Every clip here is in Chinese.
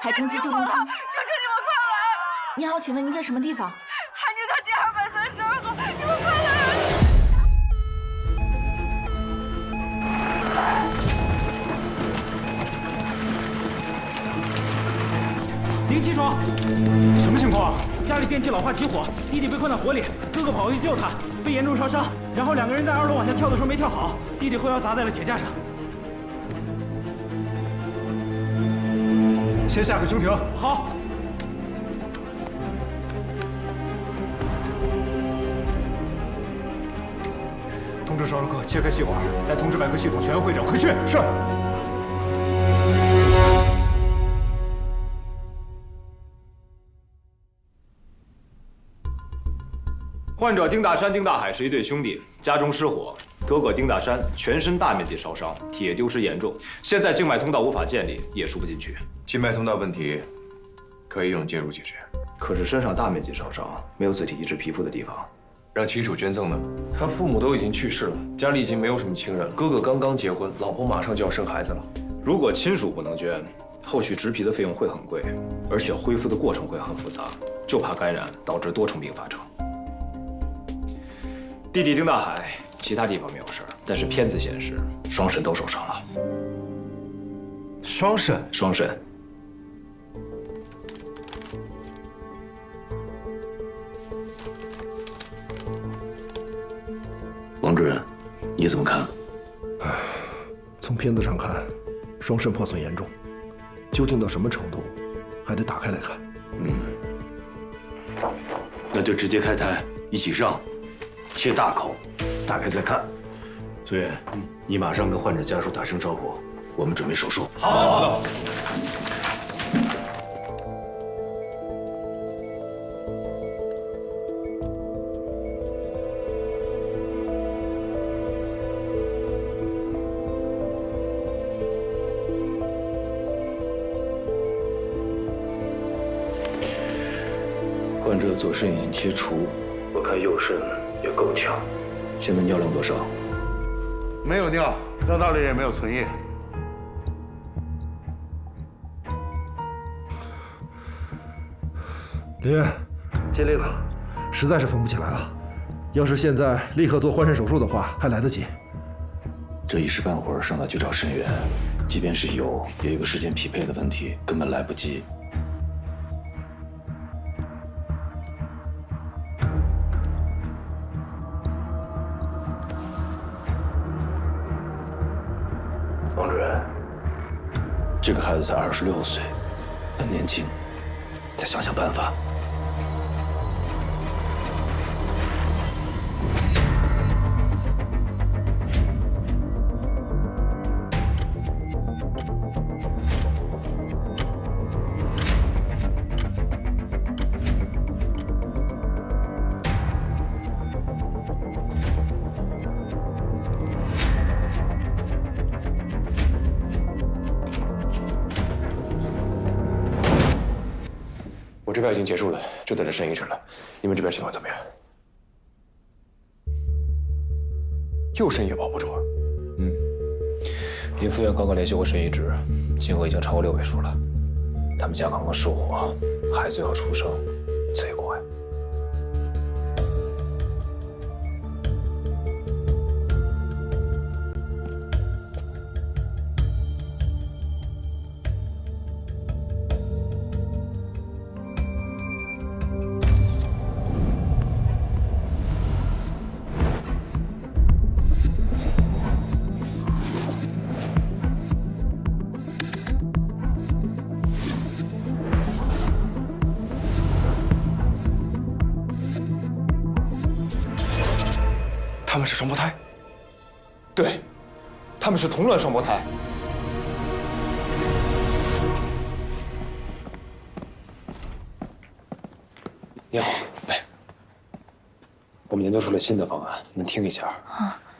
海城急救中心。求求你们快来！你好，请问您在什么地方？汉宁堂第232号，你们快来！林奇爽，什么情况？家里电器老化起火，弟弟被困在火里，哥哥跑回去救他，被严重烧伤，然后2个人在2楼往下跳的时候没跳好，弟弟后腰砸在了铁架上。先下个中庭。好。通知烧热科切开气管，再通知外科系统全员会诊，快去！是。患者丁大山、丁大海是一对兄弟，家中失火，哥哥丁大山全身大面积烧伤，体液丢失严重，现在静脉通道无法建立，也输不进去。静脉通道问题可以用介入解决，可是身上大面积烧伤，没有自体移植皮肤的地方，让亲属捐赠呢？他父母都已经去世了，家里已经没有什么亲人了。哥哥刚刚结婚，老婆马上就要生孩子了。如果亲属不能捐，后续植皮的费用会很贵，而且恢复的过程会很复杂，就怕感染导致多重并发症。弟弟丁大海其他地方没有事儿，但是片子显示双肾都受伤了。双肾？双肾。王主任，你怎么看？从片子上看，双肾破损严重，究竟到什么程度，还得打开来看。那就直接开台，一起上，切大口，打开再看。苏月，你马上跟患者家属打声招呼，我们准备手术。好的。患者左肾已经切除，我看右肾也够呛。现在尿量多少？没有尿，尿道里也没有存液。林渊，尽力了，实在是分不起来了。要是现在立刻做换肾手术的话，还来得及。这一时半会儿上哪去找肾源？即便是有，也有个时间匹配的问题，根本来不及。王主任，这个孩子才26岁，很年轻，再想想办法。我这边已经结束了，就等着肾移植了。你们这边情况怎么样？右肾也保不住啊。林副院刚刚联系过肾移植，金额已经超过6位数了。他们家刚刚失火，孩子要出生，贼快。他们是双胞胎？对，他们是同卵双胞胎。你好，来，我们研究出了新的方案，你们听一下。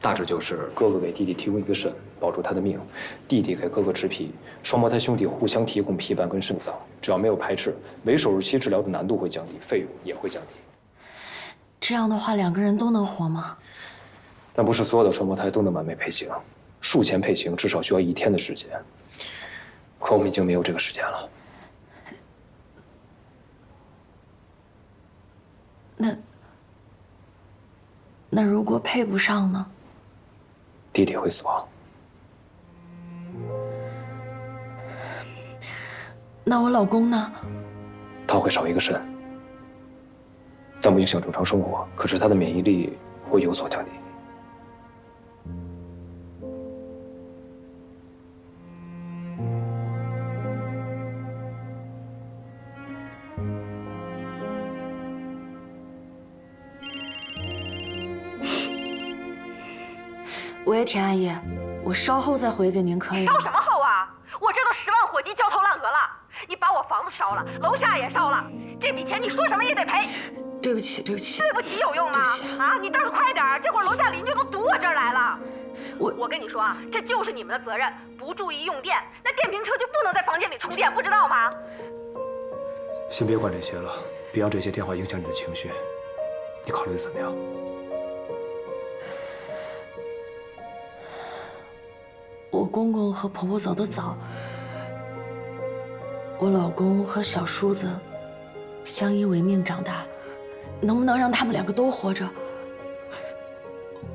大致就是哥哥给弟弟提供一个肾，保住他的命；弟弟给哥哥植皮，双胞胎兄弟互相提供皮瓣跟肾脏，只要没有排斥，微手术期治疗的难度会降低，费用也会降低。这样的话，2个人都能活吗？但不是所有的双胞胎都能完美配型，术前配型至少需要1天的时间，可我们已经没有这个时间了。那如果配不上呢？弟弟会死亡。那我老公呢？他会少一个肾，但不影响正常生活。可是他的免疫力会有所降低。喂，田阿姨，我稍后再回给您，可以吗？烧什么后啊？我这都10万火急焦头烂额了，你把我房子烧了，楼下也烧了，这笔钱你说什么也得赔。对不起，对不起，对不起有用吗？啊，你倒是快点，这会儿楼下邻居都堵我这儿来了。我跟你说啊，这就是你们的责任，不注意用电，那电瓶车就不能在房间里充电，不知道吗？先别管这些了，别让这些电话影响你的情绪。你考虑的怎么样？我公公和婆婆走得早，我老公和小叔子相依为命长大，能不能让他们2个都活着，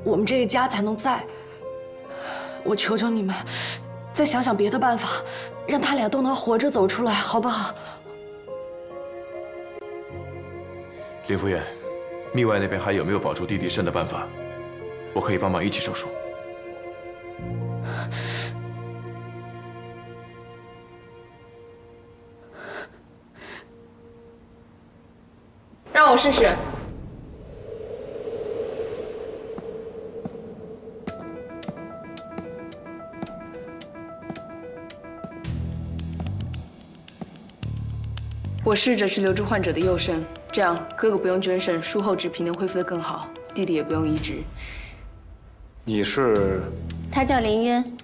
我们这个家才能在？我求求你们，再想想别的办法，让他俩都能活着走出来，好不好？林夫人，密外那边还有没有保住弟弟肾的办法？我可以帮忙一起手术。让我试试。我试着去留住患者的右肾，这样哥哥不用捐肾，术后脂皮能恢复得更好，弟弟也不用移植。你是？他叫林渊，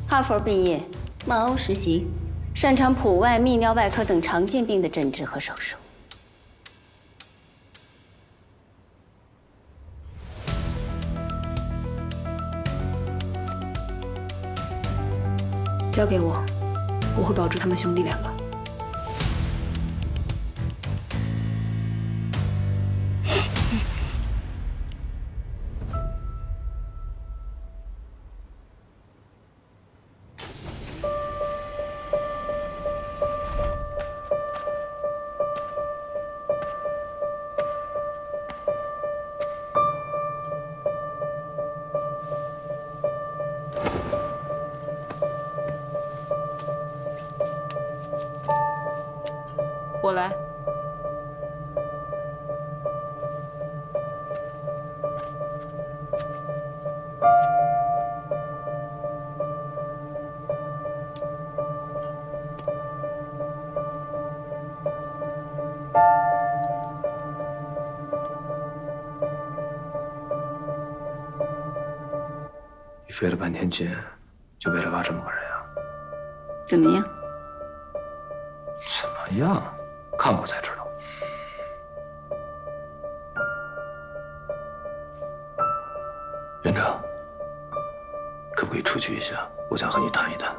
哈佛毕业，曼欧实习，擅长普外、泌尿外科等常见病的诊治和手术。交给我，我会保住他们兄弟2个。我来。你费了半天劲，就为了挖这么个人啊？怎么样？怎么样？看过才知道。院长，可不可以出去一下？我想和你谈一谈。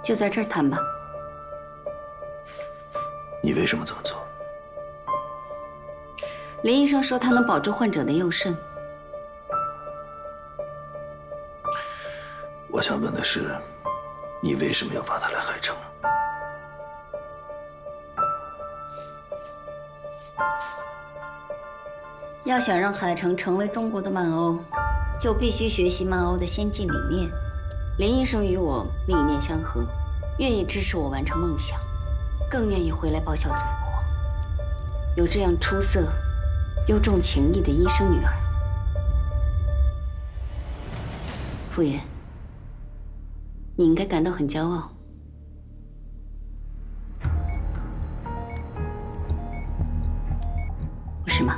就在这儿谈吧。你为什么这么做？林医生说他能保住患者的右肾。我想问的是，你为什么要把他来海城？要想让海城成为中国的曼欧，就必须学习曼欧的先进理念。林医生与我理念相合，愿意支持我完成梦想，更愿意回来报效祖国。有这样出色又重情义的医生女儿，傅言，你应该感到很骄傲。不是吗？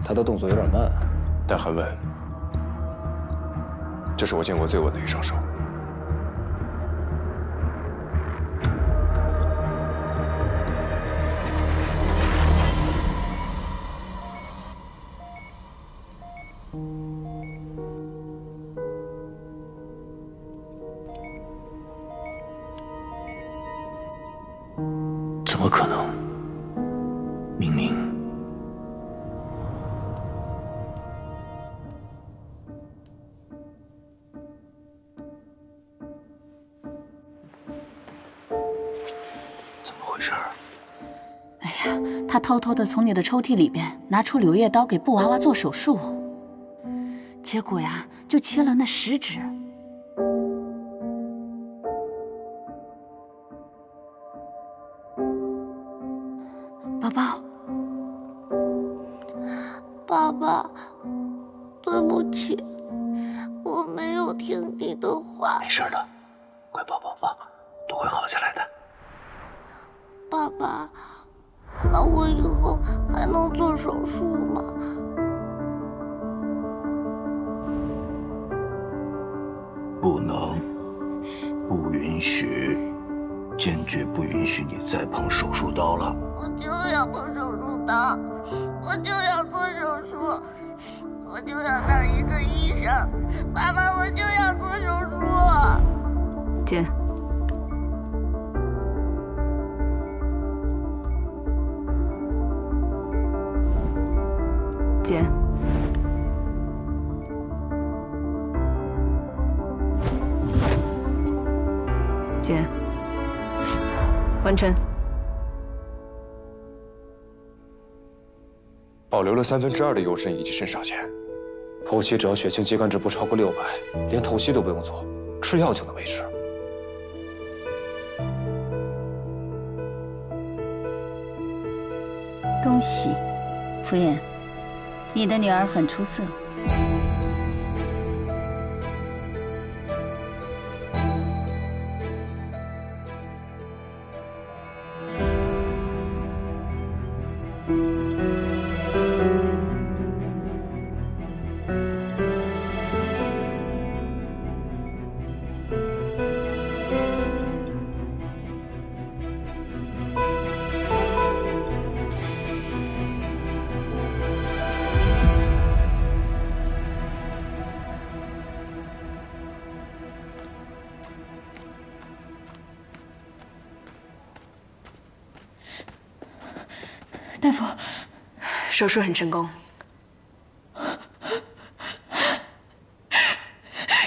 他的动作有点慢，但很稳。这是我见过最稳的一双手。怎么可能？明明……怎么回事？哎呀，他偷偷的从你的抽屉里边拿出柳叶刀给布娃娃做手术，结果呀，就切了那食指。 宝宝，爸爸，对不起，我没有听你的话。没事的，乖宝宝啊，都会好起来的。爸爸，那我以后还能做手术吗？不能，不允许。 坚决不允许你再碰手术刀了！我就要碰手术刀，我就要做手术，我就要当一个医生。爸爸，我就要做手术。姐，姐，姐。 完成，保留了2/3的右肾以及肾上腺。后期只要血清肌酐值不超过600，连透析都不用做，吃药就能维持。恭喜，傅燕，你的女儿很出色。 大夫，手术很成功。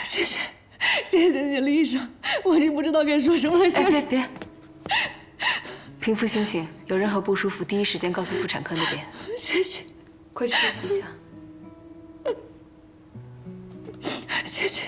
谢谢你，李医生，我已经不知道该说什么了。哎，别，平复心情，有任何不舒服，第一时间告诉妇产科那边。谢谢，快去休息一下。谢谢。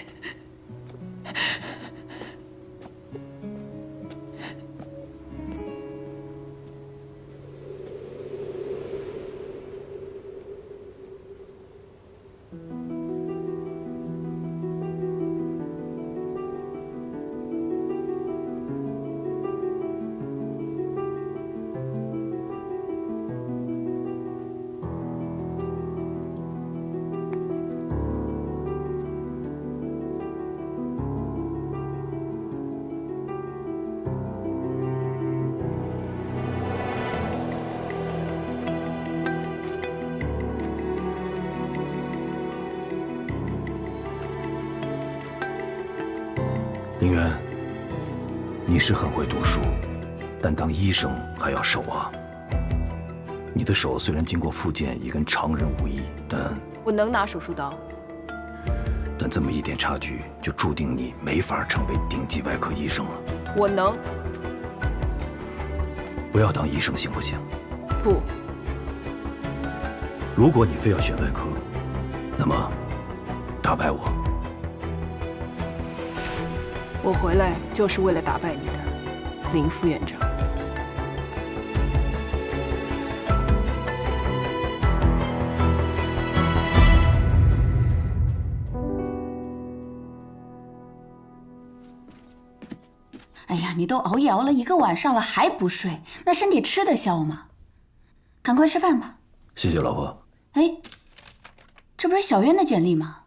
林渊，你是很会读书，但当医生还要手啊。你的手虽然经过复健，也跟常人无异，但我能拿手术刀，但这么一点差距，就注定你没法成为顶级外科医生了。我能。不要当医生行不行？不。如果你非要选外科，那么打败我。 我回来就是为了打败你的，林副院长。哎呀，你都熬夜熬了1个晚上了，还不睡，那身体吃得消吗？赶快吃饭吧。谢谢老婆。哎，这不是小渊的简历吗？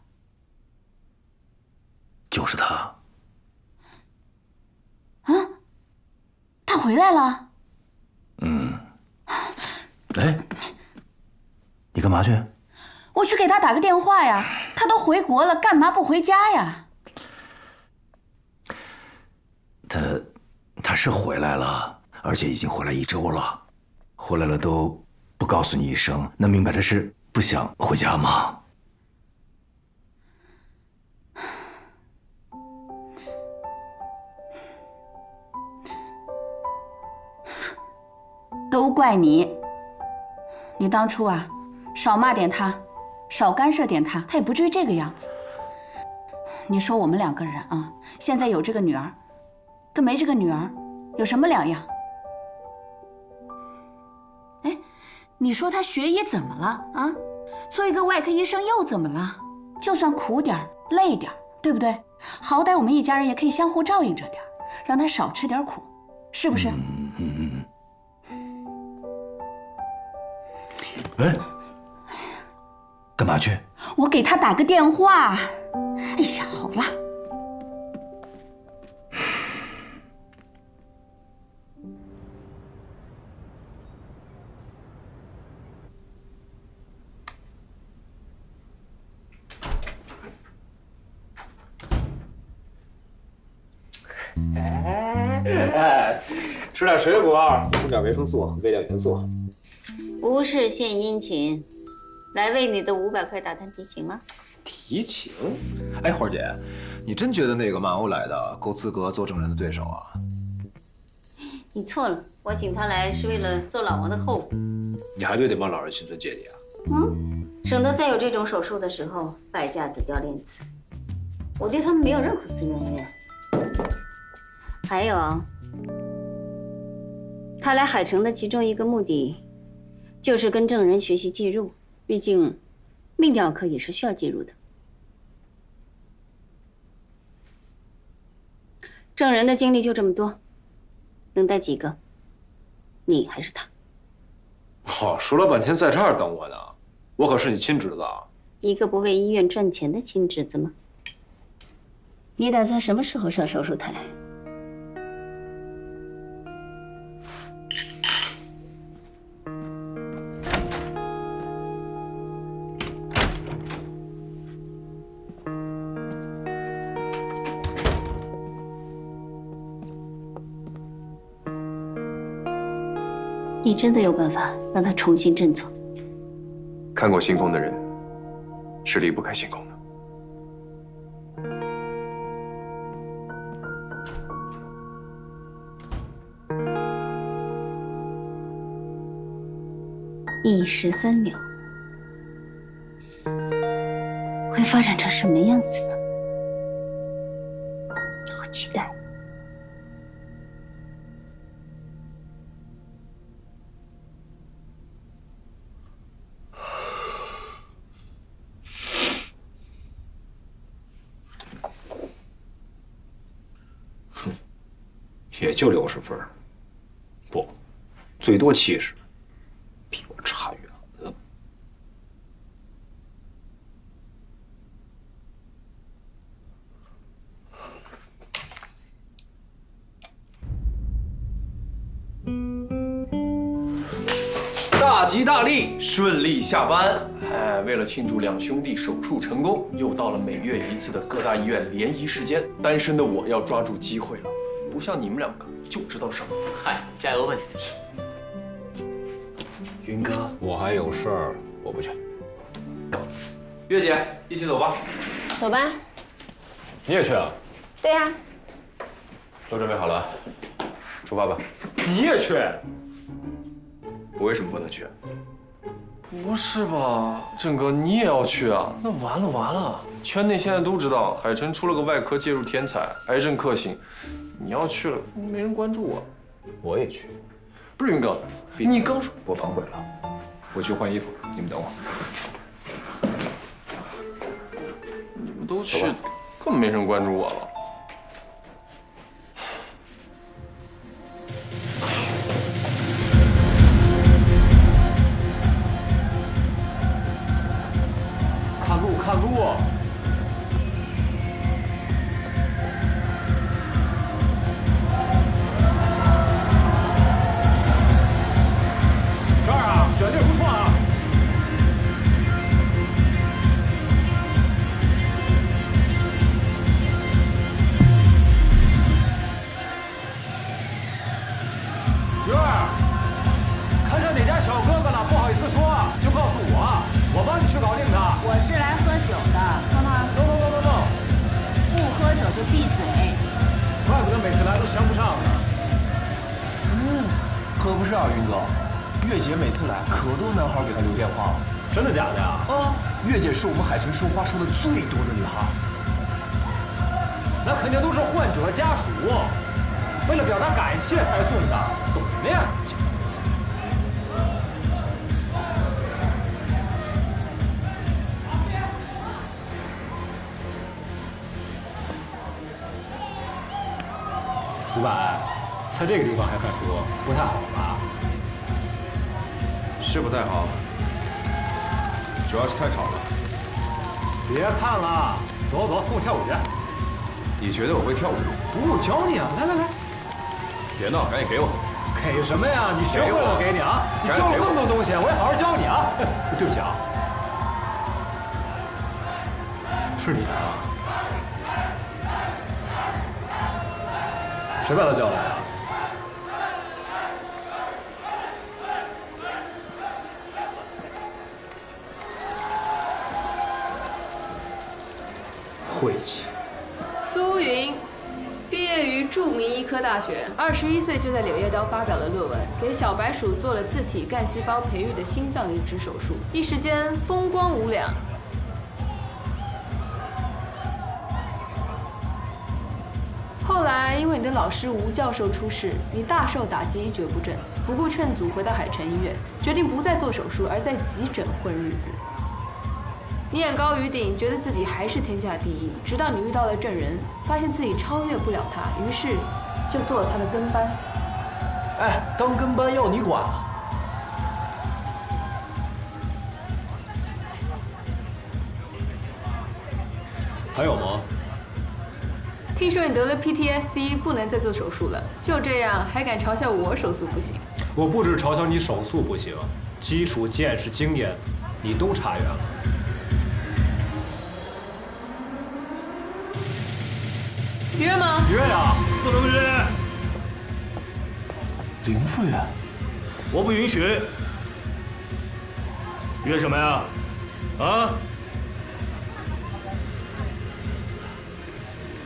就是他。 啊，他回来了。嗯。哎，你干嘛去？我去给他打个电话呀。他都回国了，干嘛不回家呀？他是回来了，而且已经回来1周了，回来了都不告诉你一声，那明摆着是不想回家吗？都怪你！你当初啊，少骂点他，少干涉点他，他也不至于这个样子。你说我们2个人啊，现在有这个女儿，跟没这个女儿有什么两样？哎，你说他学医怎么了啊？做一个外科医生又怎么了？就算苦点累点，对不对？好歹我们一家人也可以相互照应着点，让他少吃点苦，是不是？哎，干嘛去？我给他打个电话。哎呀，好了。吃点水果，补点维生素，喂点元素。不是献殷勤，来为你的500块打探敌情吗？敌情？哎，花姐，你真觉得那个曼欧来的够资格做证人的对手啊？你错了，我请他来是为了做老王的后补。你还得帮老人心存芥蒂啊？省得再有这种手术的时候败架子掉链子。我对他们没有任何私人恩怨。还有，他来海城的其中一个目的，就是跟证人学习介入。毕竟，泌尿科也是需要介入的。证人的精力就这么多，能带几个？你还是他？好，说了半天在这儿等我呢，我可是你亲侄子啊！一个不为医院赚钱的亲侄子吗？你打算什么时候上手术台？你真的有办法让他重新振作？看过星空的人是离不开星空的。1时3秒，会发展成什么样子呢？好期待。也就60分，不，最多70，比我差远了。大吉大利，顺利下班。哎，为了庆祝2兄弟手术成功，又到了每月1次的各大医院联谊时间。单身的我要抓住机会了。不像你们2个就知道什么。嗨，加油吧你！云哥，我还有事儿，我不去。告辞。月姐，一起走吧。走吧。你也去啊？对啊。都准备好了，出发吧。你也去？我为什么不能去？不是吧，郑哥，你也要去啊？那完了！圈内现在都知道海城出了个外科介入天才，癌症克星。你要去了，没人关注我。我也去。不是云哥，你刚说我反悔了，我去换衣服，你们等我。你们都去，根本没人关注我了。看路！这儿啊，选地不错啊。相不上的。可不是啊，云哥，月姐每次来可多男孩给她留电话了。真的假的呀？啊，月姐是我们海城收花收的最多的女孩。那肯定都是患者家属，为了表达感谢才送的，懂什么呀？伍佰，在这个地方还看书，不太好吧？是不太好，主要是太吵了。别看了，走走，跟我跳舞去。你觉得我会跳舞？不，我教你啊！来来来，别闹，赶紧给我！给什么呀？你学会了我给你啊！你教了那么多东西，我也好好教你啊！对不起啊，是你的啊？谁把他叫来啊？晦气。苏云，毕业于著名医科大学，21岁就在《柳叶刀》发表了论文，给小白鼠做了自体干细胞培育的心脏移植手术，一时间风光无两。后来因为你的老师吴教授出事，你大受打击，一蹶不振，不顾劝阻，回到海城医院，决定不再做手术，而在急诊混日子。你眼高于顶，觉得自己还是天下第一，直到你遇到了郑人，发现自己超越不了他，于是就做了他的跟班。哎，当跟班要你管啊？还有吗？听说你得了 PTSD， 不能再做手术了。就这样，还敢嘲笑我手速不行？我不止嘲笑你手速不行，基础见识、经验，你都差远了。约吗？约呀，不能约。林副院，我不允许。约什么呀？啊？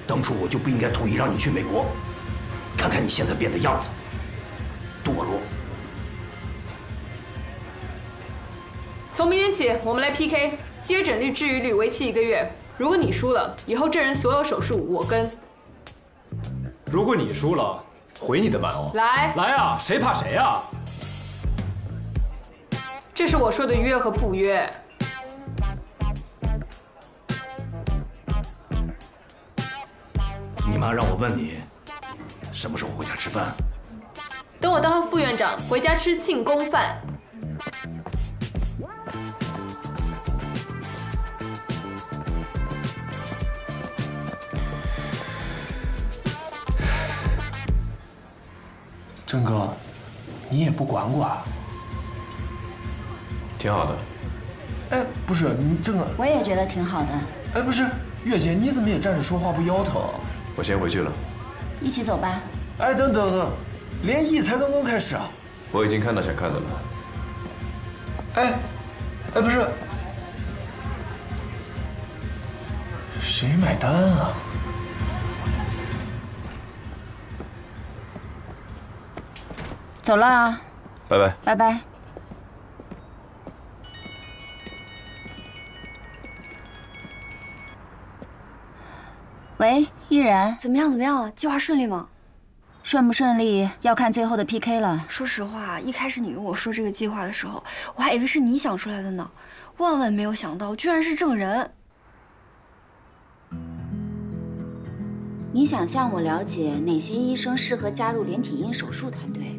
当初我就不应该同意让你去美国，看看你现在变的样子，堕落。从明天起，我们来 PK， 接诊率、治愈率，为期1个月。如果你输了，以后郑人所有手术我跟。如果你输了，回你的蛮欧。来啊，谁怕谁啊？这是我说的约和不约。你妈让我问你，什么时候回家吃饭？等我当上副院长，回家吃庆功饭。郑哥，你也不管管。挺好的。哎，不是你郑哥，我也觉得挺好的。哎，不是月姐，你怎么也站着说话不腰疼？我先回去了。一起走吧。哎，等，联谊才刚刚开始啊！我已经看到想看的了。哎，不是，谁买单啊？走了啊。拜拜。拜拜。喂，依然，怎么样啊？计划顺利吗？顺不顺利要看最后的 PK 了。说实话，一开始你跟我说这个计划的时候，我还以为是你想出来的呢，万万没有想到，居然是郑人。你想向我了解哪些医生适合加入连体婴手术团队？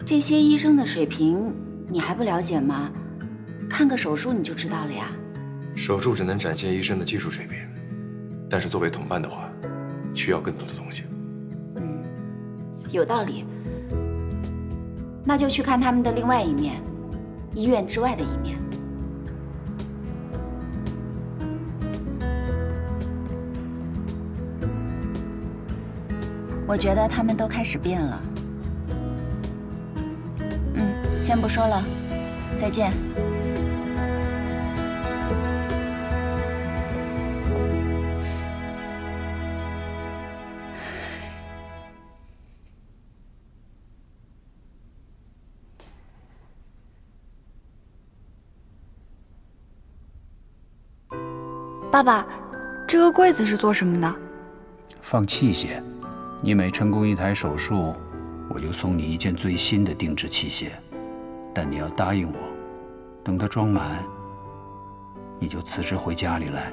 这些医生的水平你还不了解吗？看个手术你就知道了呀。手术只能展现医生的技术水平，但是作为同伴的话，需要更多的东西。有道理。那就去看他们的另外一面，医院之外的一面。我觉得他们都开始变了。先不说了，再见。爸爸，这个柜子是做什么的？放器械。你每成功一台手术，我就送你一件最新的定制器械。但你要答应我，等它装满，你就辞职回家里来。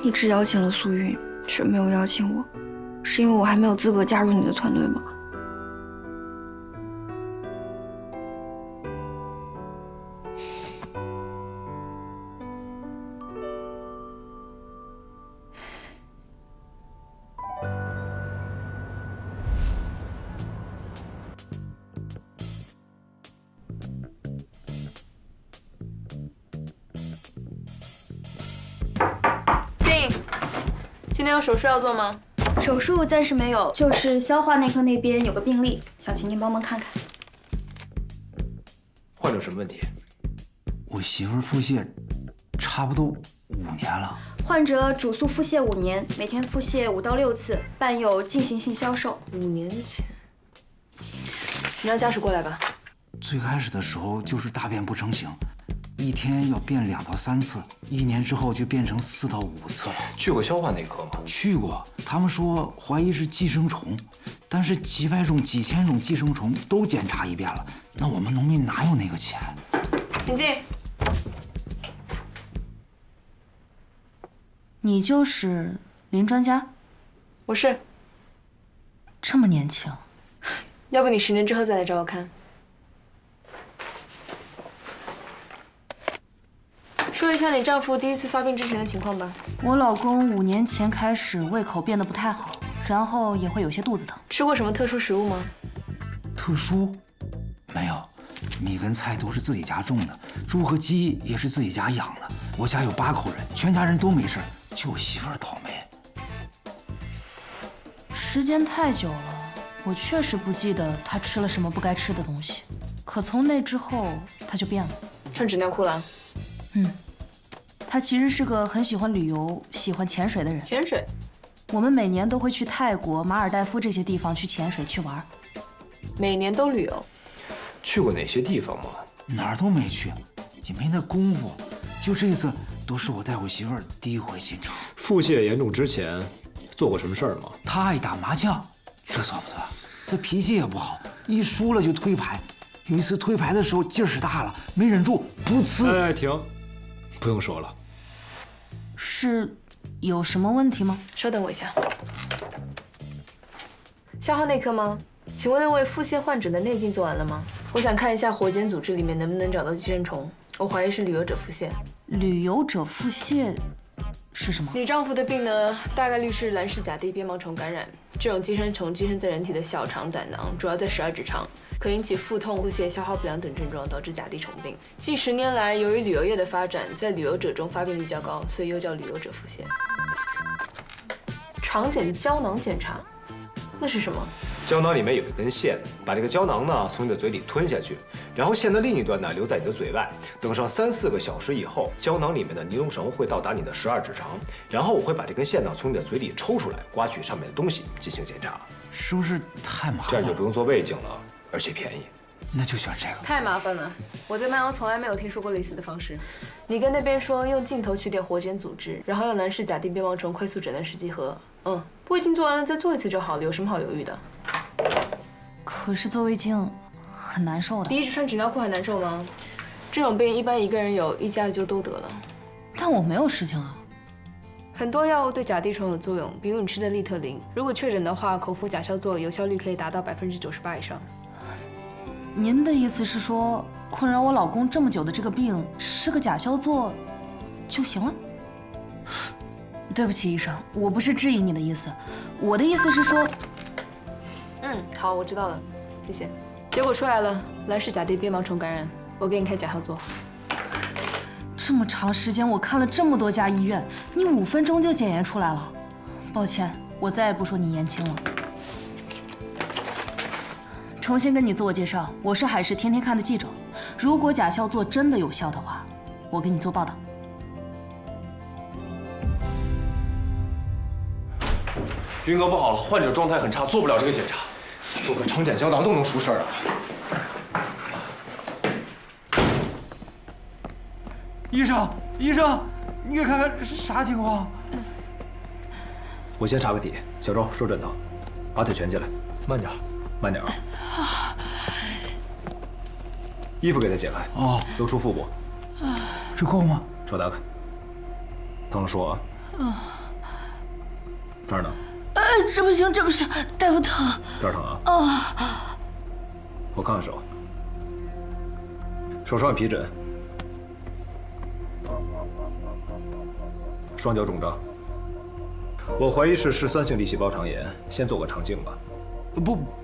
你只邀请了苏韵，却没有邀请我，是因为我还没有资格加入你的团队吗？今天有手术要做吗？手术暂时没有，就是消化内科那边有个病例，想请您帮忙看看。患者什么问题？我媳妇儿腹泻，差不多5年了。患者主诉腹泻5年，每天腹泻5到6次，伴有进行性消瘦。5年前，你让家属过来吧。最开始的时候就是大便不成形。一天要便2到3次，1年之后就变成4到5次了。去过消化内科吗？去过，他们说怀疑是寄生虫，但是几百种、几千种寄生虫都检查一遍了，那我们农民哪有那个钱？请进。你就是林专家？我是。这么年轻，要不你10年之后再来找我看。说一下你丈夫第一次发病之前的情况吧。我老公5年前开始胃口变得不太好，然后也会有些肚子疼。吃过什么特殊食物吗？特殊？没有，米跟菜都是自己家种的，猪和鸡也是自己家养的。我家有8口人，全家人都没事，就我媳妇儿倒霉。时间太久了，我确实不记得他吃了什么不该吃的东西。可从那之后，他就变了。穿纸尿裤了？他其实是个很喜欢旅游、喜欢潜水的人。潜水？我们每年都会去泰国、马尔代夫这些地方去潜水去玩。每年都旅游？去过哪些地方吗？哪儿都没去，也没那功夫。就这次都是我带我媳妇儿第一回进城。腹泻严重之前做过什么事儿吗？她爱打麻将，这算不算？她脾气也不好，一输了就推牌。有一次推牌的时候劲儿使大了，没忍住，噗呲！哎，停，不用说了。是有什么问题吗？稍等我一下。消化内科吗？请问那位腹泻患者的内镜做完了吗？我想看一下活检组织里面能不能找到寄生虫，我怀疑是旅游者腹泻。旅游者腹泻是什么？你丈夫的病呢，大概率是蓝氏甲地鞭毛虫感染。这种寄生虫寄生在人体的小肠、胆囊，主要在12指肠，可引起腹痛、腹泻、消化不良等症状，导致甲地虫病。近10年来，由于旅游业的发展，在旅游者中发病率较高，所以又叫旅游者腹泻。肠检胶囊检查，那是什么？胶囊里面有一根线，把这个胶囊呢从你的嘴里吞下去，然后线的另一端呢留在你的嘴外。等上3、4个小时以后，胶囊里面的尼龙绳会到达你的12指肠，然后我会把这根线呢从你的嘴里抽出来，刮取上面的东西进行检查。是不是太麻烦？这样就不用做胃镜了，而且便宜。那就选这个。太麻烦了，我在曼欧从来没有听说过类似的方式。你跟那边说用镜头去掉活检组织，然后用蓝氏甲地鞭毛虫快速诊断试剂盒。胃镜做完了再做一次就好了，有什么好犹豫的？可是做胃镜很难受的。比一直穿纸尿裤还难受吗？这种病一般一个人有，一家子就都得了。但我没有事情啊。很多药物对甲地虫有作用，比如你吃的利特林，如果确诊的话，口服甲硝唑有效率可以达到98%以上。您的意思是说，困扰我老公这么久的这个病，吃个甲硝唑就行了？对不起，医生，我不是质疑你的意思，我的意思是说，好，我知道了，谢谢。结果出来了，蓝氏甲地鞭毛虫感染，我给你开甲硝唑。这么长时间，我看了这么多家医院，你5分钟就检验出来了。抱歉，我再也不说你年轻了。重新跟你自我介绍，我是海事天天看的记者。如果甲硝唑真的有效的话，我给你做报道。云哥不好了，患者状态很差，做不了这个检查。做个肠检胶囊都能出事儿啊！医生，医生，你给看看啥情况？我先查个体。小周，收枕头，把腿蜷起来，慢点，慢点啊。衣服给他解开，哦，露出腹部。这够吗？手打开。疼了说啊。这儿呢？这不行，这不行，大夫疼。这儿疼啊？我看看手。手上有皮疹，双脚肿胀。我怀疑是13性粒细胞肠炎，先做个肠镜吧。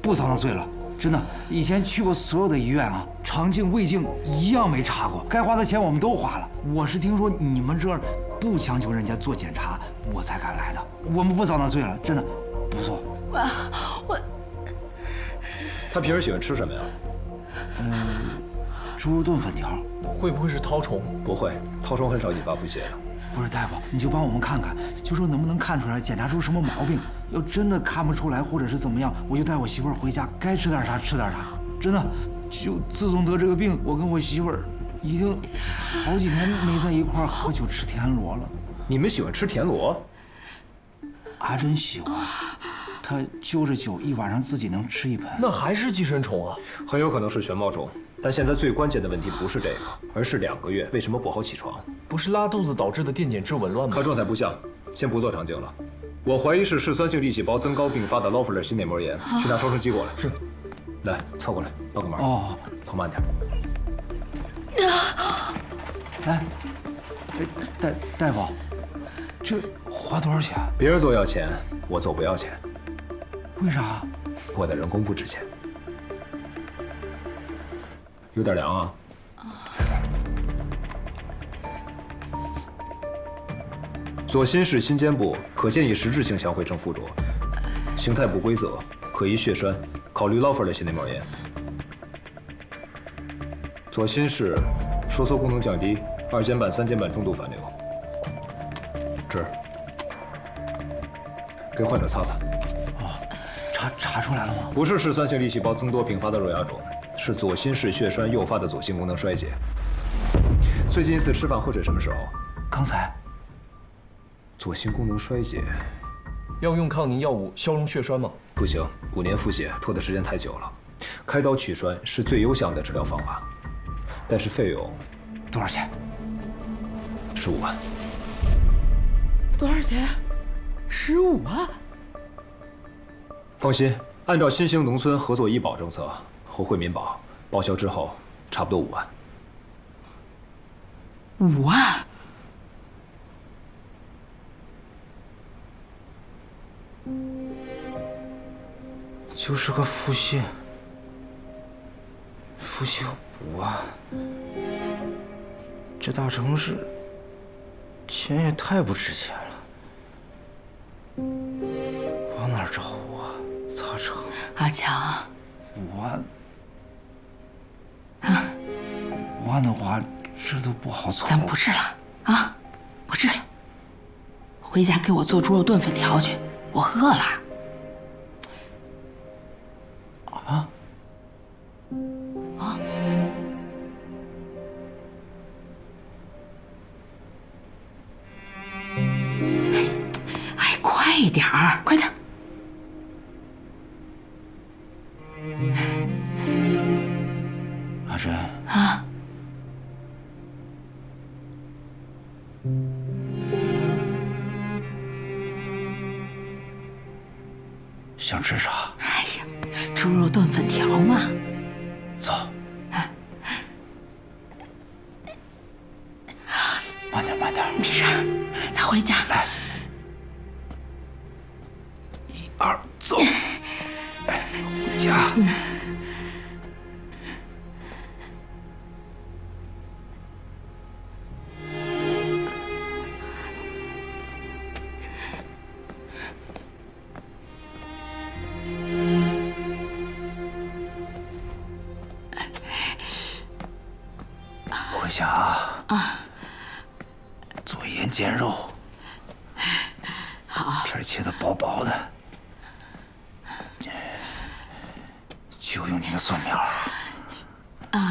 不遭那罪了，真的。以前去过所有的医院啊，肠镜、胃镜一样没查过，该花的钱我们都花了。我是听说你们这儿不强求人家做检查，我才敢来的。我们不遭那罪了，真的，不错。我。他平时喜欢吃什么呀？猪肉炖粉条。会不会是绦虫？不会，绦虫很少引发腹泻的。不是大夫，你就帮我们看看，就说能不能看出来，检查出什么毛病。要真的看不出来，或者是怎么样，我就带我媳妇儿回家，该吃点啥吃点啥。真的，就自从得这个病，我跟我媳妇儿已经好几年没在一块儿喝酒吃田螺了。你们喜欢吃田螺？还真喜欢。他就着酒一晚上自己能吃一盆。那还是寄生虫啊？很有可能是旋毛虫。但现在最关键的问题不是这个，而是2个月为什么不好起床？不是拉肚子导致的电解质紊乱吗？看状态不像，先不做肠镜了。我怀疑是嗜酸性粒细胞增高并发的劳弗勒心内膜炎，去拿超声机过来。是。来，凑过来，帮个忙。哦，头慢点。来，大夫，这花多少钱？别人做要钱，我做不要钱。为啥？我的人工不值钱。有点凉啊。左心室心尖部可见以实质性详灰症附着，形态不规则，可疑血栓，考虑劳弗勒心内膜炎。左心室收缩功能降低，2尖瓣、3尖瓣中度反流。这儿，给患者擦擦。哦，查出来了吗？不是嗜酸性粒细胞增多并发的肉芽肿，是左心室血栓诱发的左心功能衰竭。最近一次吃饭喝水什么时候？刚才。左心功能衰竭，要用抗凝药物消融血栓吗？不行，5年腹泻拖的时间太久了，开刀取栓是最优项的治疗方法，但是费用多少钱？15万。多少钱？15万。放心，按照新兴农村合作医保政策和惠民保报销之后，差不多5万。5万。就是个腹泻5万，这大城市钱也太不值钱了，往哪儿找啊？咋整？阿强，5万，5万的话，这都不好凑。咱不治了啊，不治了，回家给我做猪肉炖粉条去，我饿了。啊？啊？哎，快一点儿，快点儿！阿珍啊？想吃啥？哎呀，猪肉炖粉条嘛。走。慢点，慢点。没事儿，咱回家。来，1、2，走。哎，回家。回家啊！做盐煎肉，好，片切的薄薄的，就用你的蒜苗，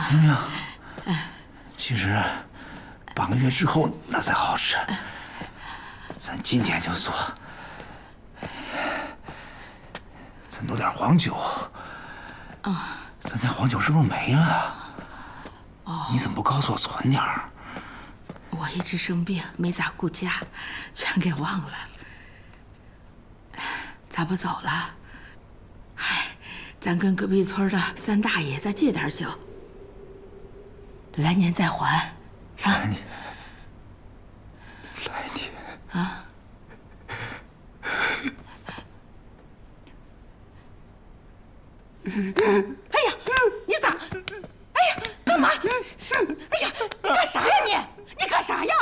明不明？其实半个月之后那才好吃。咱今天就做。咱弄点黄酒。啊。咱家黄酒是不是没了？哦。你怎么不告诉我存点儿？我一直生病，没咋顾家，全给忘了。咋不走了？嗨，咱跟隔壁村的三大爷再借点酒，来年再还。来年。啊。哎呀，你咋？哎呀，干嘛？哎呀，你干啥呀你？你干啥呀？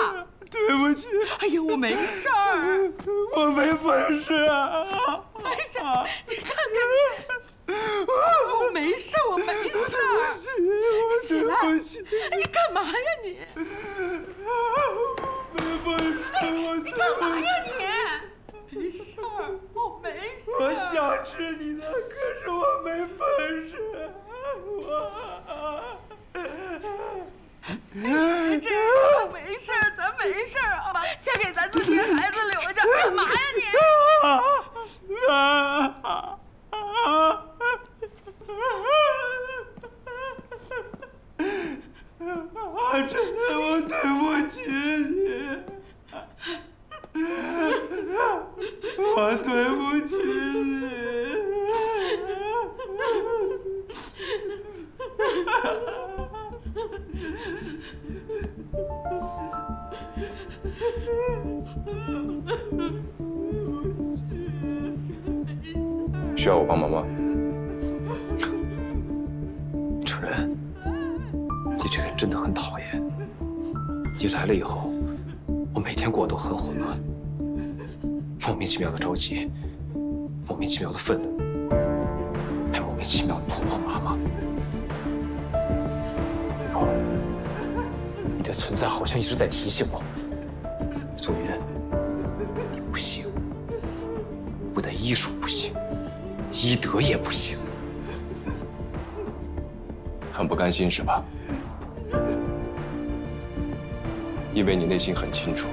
对不起。哎呀，我没事儿，我没本事啊。哎呀，你看看，我没事儿，我没事儿。你起来，你干嘛呀你？没本事，你干嘛呀你？没事儿，我没事儿。我想吃你的，可是我没本事。这个没事儿，咱没事儿啊，先给咱自己孩子留着，干嘛呀你？真的，我对不起你，我对不起你。需要我帮忙吗？程仁，你这人真的很讨厌。你来了以后，我每天过得都很混乱，莫名其妙的着急，莫名其妙的愤怒，还莫名其妙的婆婆妈妈。然后，你的存在好像一直在提醒我，做人你不行，不但医术不行，医德也不行。很不甘心是吧？因为你内心很清楚，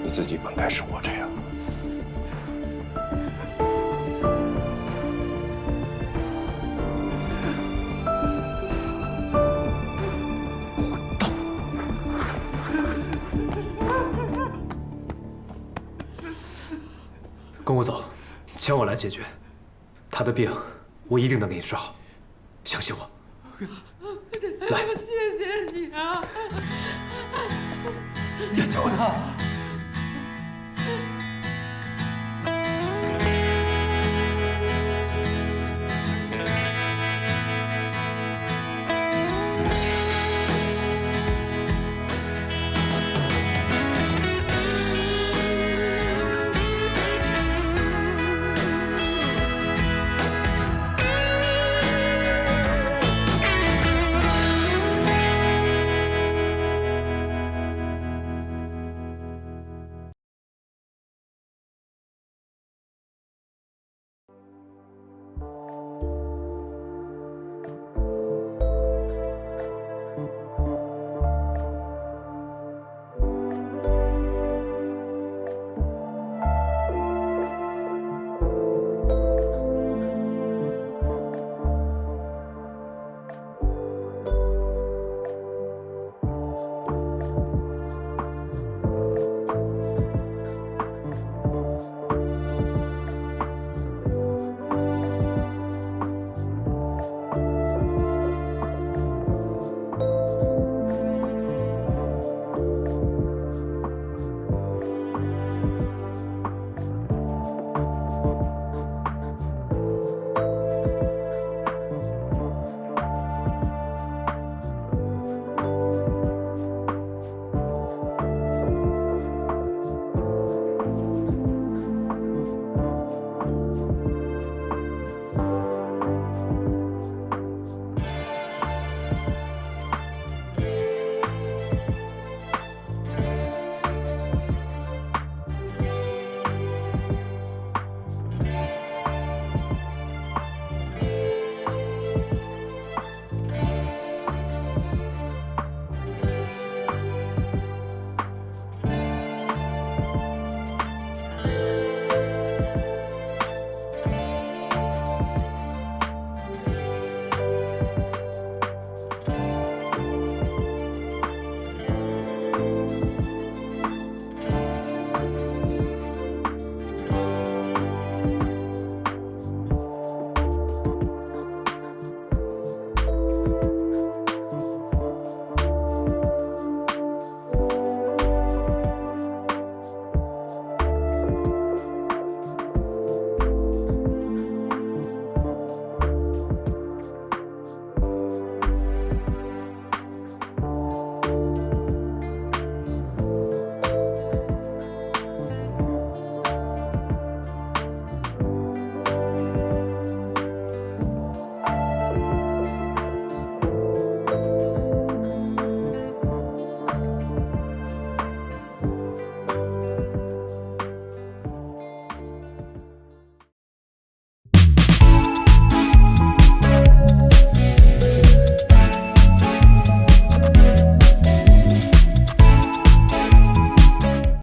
你自己本该是我这样。跟我走，钱我来解决。他的病，我一定能给你治好，相信我。来，谢谢你啊！别救他！